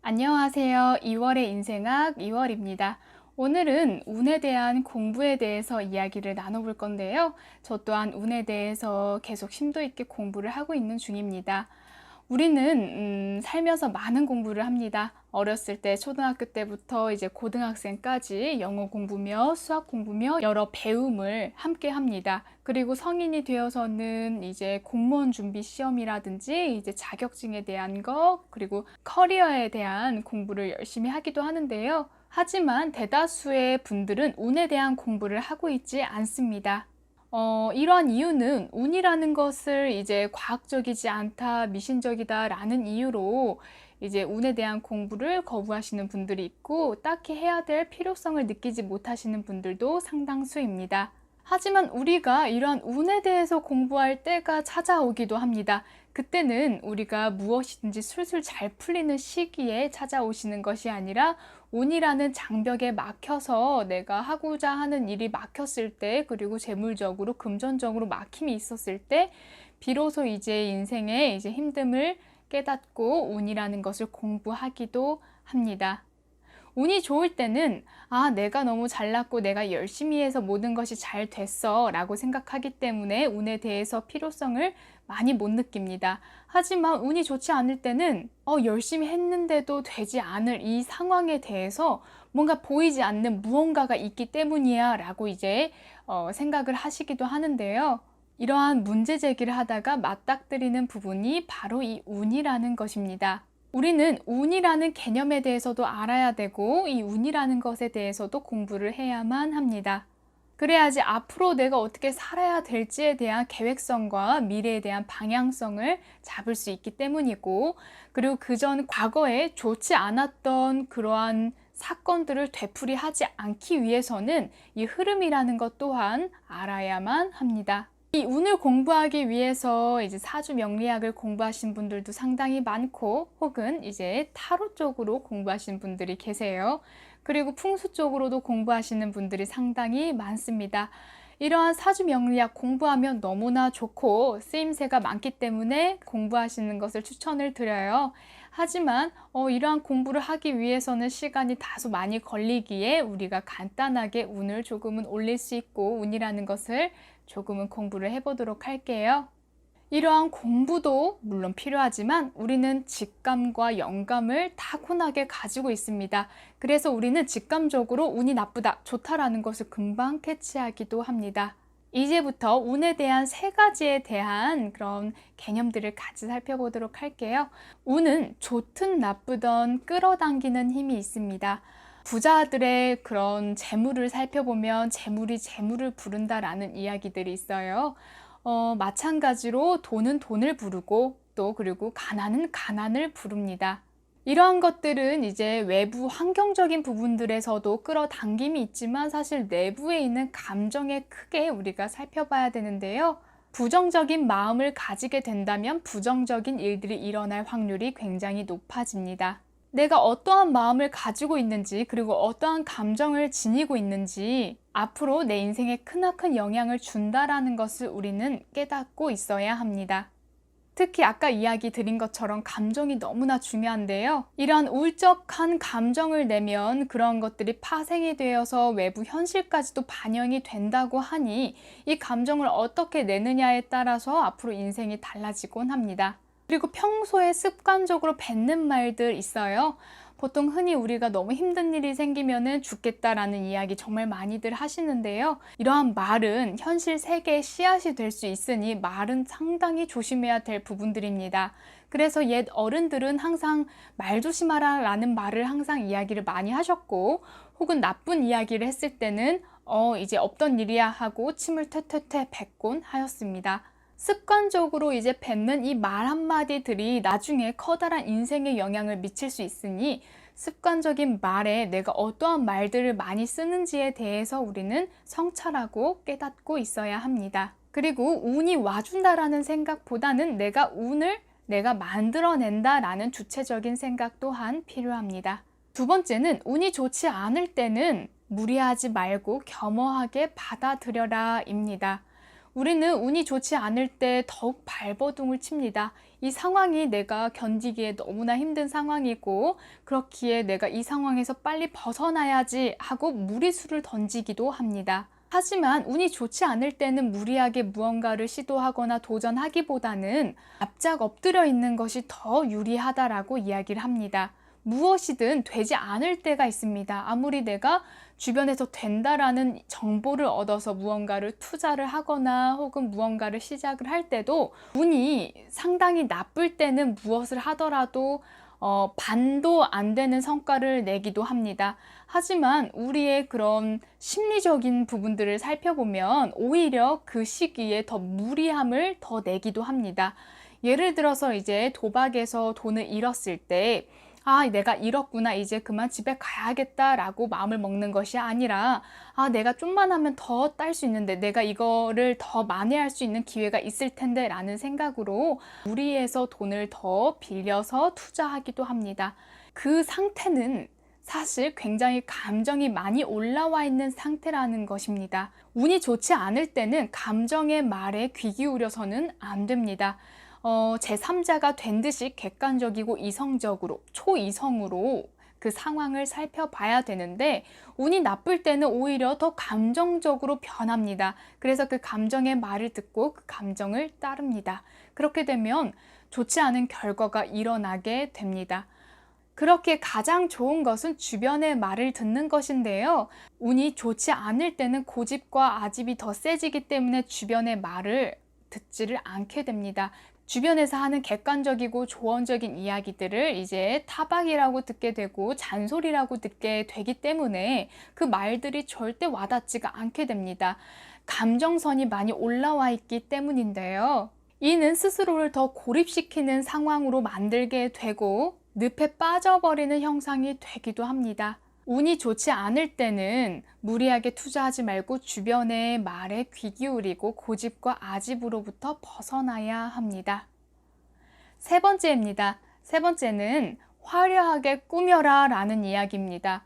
안녕하세요. 2월의 인생학 2월입니다. 오늘은 운에 대한 공부에 대해서 이야기를 나눠볼 건데요. 저 또한 운에 대해서 계속 심도 있게 공부를 하고 있는 중입니다. 우리는 살면서 많은 공부를 합니다. 어렸을 때 초등학교 때부터 이제 고등학생까지 영어 공부며 수학 공부며 여러 배움을 함께 합니다. 그리고 성인이 되어서는 이제 공무원 준비 시험이라든지 이제 자격증에 대한 것, 그리고 커리어에 대한 공부를 열심히 하기도 하는데요. 하지만 대다수의 분들은 운에 대한 공부를 하고 있지 않습니다. 이러한 이유는 운이라는 것을 이제 과학적이지 않다, 미신적이다 라는 이유로 이제 운에 대한 공부를 거부하시는 분들이 있고 딱히 해야 될 필요성을 느끼지 못하시는 분들도 상당수입니다. 하지만 우리가 이러한 운에 대해서 공부할 때가 찾아오기도 합니다. 그때는 우리가 무엇이든지 술술 잘 풀리는 시기에 찾아오시는 것이 아니라 운이라는 장벽에 막혀서 내가 하고자 하는 일이 막혔을 때, 그리고 재물적으로, 금전적으로 막힘이 있었을 때, 비로소 이제 인생의 이제 힘듦을 깨닫고 운이라는 것을 공부하기도 합니다. 운이 좋을 때는 내가 너무 잘났고 내가 열심히 해서 모든 것이 잘 됐어 라고 생각하기 때문에 운에 대해서 필요성을 많이 못 느낍니다. 하지만 운이 좋지 않을 때는 열심히 했는데도 되지 않을 이 상황에 대해서 뭔가 보이지 않는 무언가가 있기 때문이야 라고 이제 생각을 하시기도 하는데요. 이러한 문제 제기를 하다가 맞닥뜨리는 부분이 바로 이 운이라는 것입니다. 우리는 운이라는 개념에 대해서도 알아야 되고 이 운이라는 것에 대해서도 공부를 해야만 합니다. 그래야지 앞으로 내가 어떻게 살아야 될지에 대한 계획성과 미래에 대한 방향성을 잡을 수 있기 때문이고, 그리고 그전 과거에 좋지 않았던 그러한 사건들을 되풀이하지 않기 위해서는 이 흐름이라는 것 또한 알아야만 합니다. 이 운을 공부하기 위해서 이제 사주 명리학을 공부하신 분들도 상당히 많고, 혹은 이제 타로 쪽으로 공부하신 분들이 계세요. 그리고 풍수 쪽으로도 공부하시는 분들이 상당히 많습니다. 이러한 사주 명리학 공부하면 너무나 좋고 쓰임새가 많기 때문에 공부하시는 것을 추천을 드려요. 하지만 이러한 공부를 하기 위해서는 시간이 다소 많이 걸리기에 우리가 간단하게 운을 조금은 올릴 수 있고 운이라는 것을 조금은 공부를 해보도록 할게요. 이러한 공부도 물론 필요하지만 우리는 직감과 영감을 타고나게 가지고 있습니다. 그래서 우리는 직감적으로 운이 나쁘다, 좋다라는 것을 금방 캐치하기도 합니다. 이제부터 운에 대한 세 가지에 대한 그런 개념들을 같이 살펴보도록 할게요. 운은 좋든 나쁘든 끌어당기는 힘이 있습니다. 부자들의 그런 재물을 살펴보면 재물이 재물을 부른다라는 이야기들이 있어요. 마찬가지로 돈은 돈을 부르고 또 그리고 가난은 가난을 부릅니다. 이러한 것들은 이제 외부 환경적인 부분들에서도 끌어당김이 있지만 사실 내부에 있는 감정에 크게 우리가 살펴봐야 되는데요. 부정적인 마음을 가지게 된다면 부정적인 일들이 일어날 확률이 굉장히 높아집니다. 내가 어떠한 마음을 가지고 있는지, 그리고 어떠한 감정을 지니고 있는지 앞으로 내 인생에 크나큰 영향을 준다라는 것을 우리는 깨닫고 있어야 합니다. 특히 아까 이야기 드린 것처럼 감정이 너무나 중요한데요. 이러한 울적한 감정을 내면 그런 것들이 파생이 되어서 외부 현실까지도 반영이 된다고 하니 이 감정을 어떻게 내느냐에 따라서 앞으로 인생이 달라지곤 합니다. 그리고 평소에 습관적으로 뱉는 말들 있어요. 보통 흔히 우리가 너무 힘든 일이 생기면은 죽겠다라는 이야기 정말 많이들 하시는데요. 이러한 말은 현실 세계의 씨앗이 될 수 있으니 말은 상당히 조심해야 될 부분들입니다. 그래서 옛 어른들은 항상 말 조심하라 라는 말을 항상 이야기를 많이 하셨고, 혹은 나쁜 이야기를 했을 때는 이제 없던 일이야 하고 침을 퇴퇴퇴 뱉곤 하였습니다. 습관적으로 이제 뱉는 이 말 한마디들이 나중에 커다란 인생에 영향을 미칠 수 있으니 습관적인 말에 내가 어떠한 말들을 많이 쓰는지에 대해서 우리는 성찰하고 깨닫고 있어야 합니다. 그리고 운이 와준다라는 생각보다는 내가 만들어낸다라는 주체적인 생각 또한 필요합니다. 두 번째는 운이 좋지 않을 때는 무리하지 말고 겸허하게 받아들여라입니다. 우리는 운이 좋지 않을 때 더욱 발버둥을 칩니다. 이 상황이 내가 견디기에 너무나 힘든 상황이고, 그렇기에 내가 이 상황에서 빨리 벗어나야지 하고 무리수를 던지기도 합니다. 하지만 운이 좋지 않을 때는 무리하게 무언가를 시도하거나 도전하기보다는 납작 엎드려 있는 것이 더 유리하다라고 이야기를 합니다. 무엇이든 되지 않을 때가 있습니다. 아무리 내가 주변에서 된다라는 정보를 얻어서 무언가를 투자를 하거나 혹은 무언가를 시작을 할 때도 운이 상당히 나쁠 때는 무엇을 하더라도 반도 안 되는 성과를 내기도 합니다. 하지만 우리의 그런 심리적인 부분들을 살펴보면 오히려 그 시기에 더 무리함을 더 내기도 합니다. 예를 들어서 이제 도박에서 돈을 잃었을 때 내가 잃었구나. 이제 그만 집에 가야겠다라고 마음을 먹는 것이 아니라, 내가 좀만 하면 더 딸 수 있는데, 내가 이거를 더 만회할 수 있는 기회가 있을 텐데 라는 생각으로 무리해서 돈을 더 빌려서 투자하기도 합니다. 그 상태는 사실 굉장히 감정이 많이 올라와 있는 상태라는 것입니다. 운이 좋지 않을 때는 감정의 말에 귀 기울여서는 안 됩니다. 제3자가 된 듯이 객관적이고 이성적으로, 초이성으로 그 상황을 살펴봐야 되는데, 운이 나쁠 때는 오히려 더 감정적으로 변합니다. 그래서 그 감정의 말을 듣고 그 감정을 따릅니다. 그렇게 되면 좋지 않은 결과가 일어나게 됩니다. 그렇게 가장 좋은 것은 주변의 말을 듣는 것인데요. 운이 좋지 않을 때는 고집과 아집이 더 세지기 때문에 주변의 말을 듣지를 않게 됩니다. 주변에서 하는 객관적이고 조언적인 이야기들을 이제 타박이라고 듣게 되고 잔소리라고 듣게 되기 때문에 그 말들이 절대 와닿지가 않게 됩니다. 감정선이 많이 올라와 있기 때문인데요. 이는 스스로를 더 고립시키는 상황으로 만들게 되고 늪에 빠져버리는 형상이 되기도 합니다. 운이 좋지 않을 때는 무리하게 투자하지 말고 주변의 말에 귀 기울이고 고집과 아집으로부터 벗어나야 합니다. 세 번째입니다. 세 번째는 화려하게 꾸며라 라는 이야기입니다.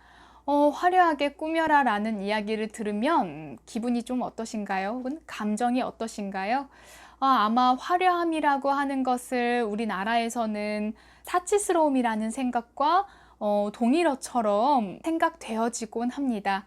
화려하게 꾸며라 라는 이야기를 들으면 기분이 좀 어떠신가요? 혹은 감정이 어떠신가요? 아마 화려함이라고 하는 것을 우리나라에서는 사치스러움이라는 생각과 동일어처럼 생각되어지곤 합니다.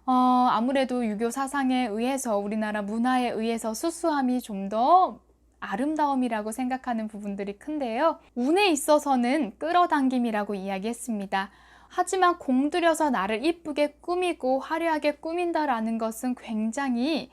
아무래도 유교 사상에 의해서 우리나라 문화에 의해서 수수함이 좀 더 아름다움이라고 생각하는 부분들이 큰데요. 운에 있어서는 끌어당김이라고 이야기했습니다. 하지만 공들여서 나를 이쁘게 꾸미고 화려하게 꾸민다라는 것은 굉장히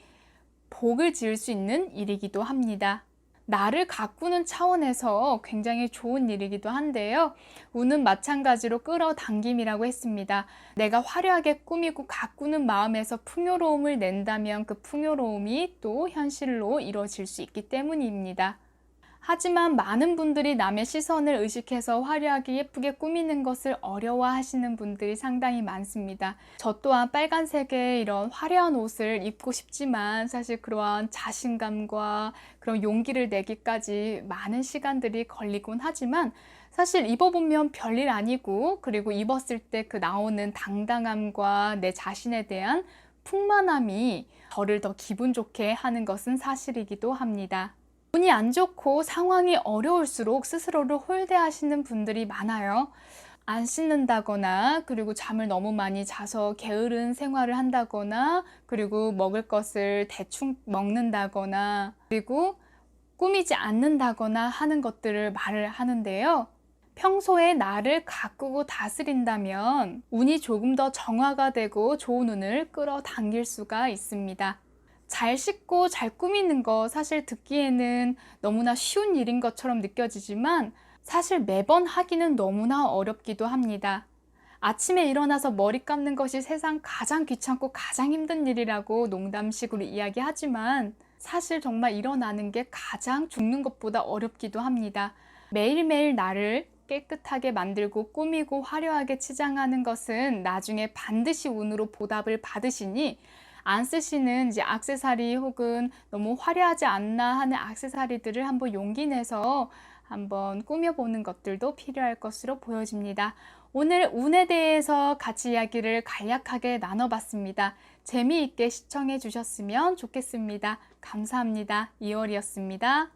복을 지을 수 있는 일이기도 합니다. 나를 가꾸는 차원에서 굉장히 좋은 일이기도 한데요. 운은 마찬가지로 끌어당김이라고 했습니다. 내가 화려하게 꾸미고 가꾸는 마음에서 풍요로움을 낸다면 그 풍요로움이 또 현실로 이루어질 수 있기 때문입니다. 하지만 많은 분들이 남의 시선을 의식해서 화려하게 예쁘게 꾸미는 것을 어려워하시는 분들이 상당히 많습니다. 저 또한 빨간색의 이런 화려한 옷을 입고 싶지만 사실 그러한 자신감과 그런 용기를 내기까지 많은 시간들이 걸리곤 하지만 사실 입어보면 별일 아니고, 그리고 입었을 때 그 나오는 당당함과 내 자신에 대한 풍만함이 저를 더 기분 좋게 하는 것은 사실이기도 합니다. 운이 안 좋고 상황이 어려울수록 스스로를 홀대하시는 분들이 많아요. 안 씻는다거나, 그리고 잠을 너무 많이 자서 게으른 생활을 한다거나, 그리고 먹을 것을 대충 먹는다거나, 그리고 꾸미지 않는다거나 하는 것들을 말을 하는데요. 평소에 나를 가꾸고 다스린다면 운이 조금 더 정화가 되고 좋은 운을 끌어당길 수가 있습니다. 잘 씻고 잘 꾸미는 거 사실 듣기에는 너무나 쉬운 일인 것처럼 느껴지지만 사실 매번 하기는 너무나 어렵기도 합니다. 아침에 일어나서 머리 감는 것이 세상 가장 귀찮고 가장 힘든 일이라고 농담식으로 이야기하지만 사실 정말 일어나는 게 가장 죽는 것보다 어렵기도 합니다. 매일매일 나를 깨끗하게 만들고 꾸미고 화려하게 치장하는 것은 나중에 반드시 운으로 보답을 받으시니, 안 쓰시는 이제 액세서리 혹은 너무 화려하지 않나 하는 액세서리들을 한번 용기 내서 한번 꾸며보는 것들도 필요할 것으로 보여집니다. 오늘 운에 대해서 같이 이야기를 간략하게 나눠봤습니다. 재미있게 시청해 주셨으면 좋겠습니다. 감사합니다. 이월이었습니다.